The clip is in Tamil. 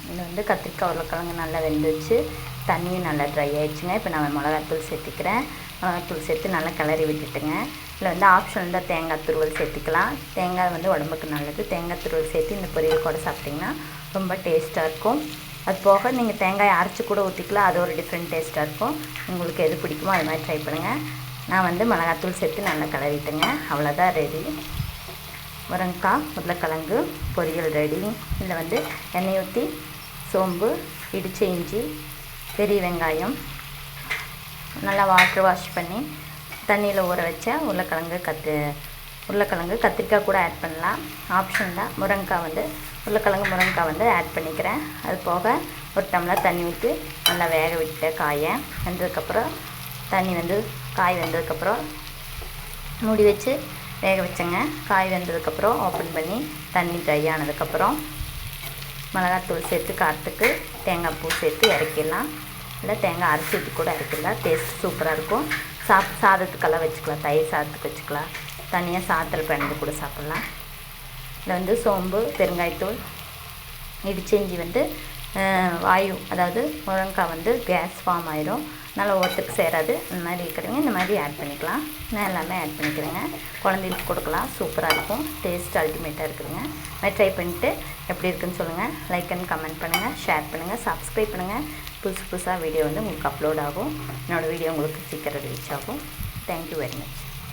இதில் வந்து கத்திரிக்காய் உருளைக்கிழங்கு நல்லா வெந்துச்சு, தண்ணியும் நல்லா ட்ரை ஆகிடுச்சுங்க. இப்போ நான் மிளகாத்தூள் சேர்த்திக்கிறேன். மிளகாத்தூள் சேர்த்து நல்லா கிளறி விட்டுட்டுங்க. இதில் வந்து ஆப்ஷன் தான் தேங்காய் துருவல் சேர்த்திக்கலாம். தேங்காய் வந்து உடம்புக்கு நல்லது. தேங்காய் துருவல் சேர்த்து இந்த பொரியல் கூட சாப்பிட்டிங்கன்னா ரொம்ப டேஸ்ட்டாக இருக்கும். அது போக நீங்கள் தேங்காயை அரைச்சி கூட ஊற்றிக்கலாம், அது ஒரு டிஃப்ரெண்ட் டேஸ்ட்டாக இருக்கும். உங்களுக்கு எது பிடிக்குமோ அது மாதிரி ட்ரை பண்ணுங்கள். நான் வந்து மிளகாத்தூள் சேர்த்து நல்லா கிளறிட்டுங்க. அவ்வளோதான், ரெடி. முருங்கைக்காய் உருளைக்கிழங்கு பொரியல் ரெடி. இதில் வந்து எண்ணெய் ஊற்றி சோம்பு, இடித்த இஞ்சி, பெரிய வெங்காயம் நல்லா வாஷ் பண்ணி தண்ணியில் ஊற வச்ச உருளைக்கிழங்கு கத்திரிக்காய் கூட ஆட் பண்ணலாம், ஆப்ஷன் தான். உருளைக்கிழங்கு வந்து ஆட் பண்ணிக்கிறேன். அது போக ஒரு டம்ளர் தண்ணி ஊற்றி நல்லா வேக விட்டேன். காயை வெந்ததுக்கப்புறம் காய் வெந்ததுக்கப்புறம் மூடி வச்சு வேக வச்சேங்க. காய் வெந்ததுக்கப்புறம் ஓப்பன் பண்ணி தண்ணி ட்ரை ஆனதுக்கப்புறம் மிளகாத்தூள் சேர்த்து காரத்துக்கு தேங்காய் பூ சேர்த்து இறக்கிடலாம். இல்லை தேங்காய் அரைச்சி ஊற்றி கூட இறக்கிடலாம். டேஸ்ட் சூப்பராக இருக்கும். சாதத்துக்கெல்லாம் வச்சுக்கலாம், தயிர் சாதத்துக்கு வச்சுக்கலாம், தனியாக சாதத்தில் பிணைந்து கூட சாப்பிட்லாம். இதில் வந்து சோம்பு, பெருங்காயத்தூள், இடிச்ச இஞ்சி வந்து அதாவது முருங்கைக்காய் வந்து கேஸ் ஃபார்ம் ஆயிடும், நல்லா ஒருத்தருக்கு சேராது. அந்த மாதிரி இருக்கிறவங்க இந்த மாதிரி ஆட் பண்ணிக்கலாம். நான் எல்லாமே ஆட் பண்ணிக்கிறேங்க. குழந்தைகளுக்கு கொடுக்கலாம், சூப்பராக இருக்கும். டேஸ்ட் அல்டிமேட்டாக இருக்குதுங்க. அது மாதிரி ட்ரை பண்ணிவிட்டு எப்படி இருக்குதுன்னு சொல்லுங்கள். லைக் அண்ட் கமெண்ட் பண்ணுங்கள், ஷேர் பண்ணுங்கள், சப்ஸ்கிரைப் பண்ணுங்கள். புதுசாக வீடியோ வந்து உங்களுக்கு அப்லோட் ஆகும். என்னோடய வீடியோ உங்களுக்கு சீக்கிரம் ரீச் ஆகும். Thank you very much.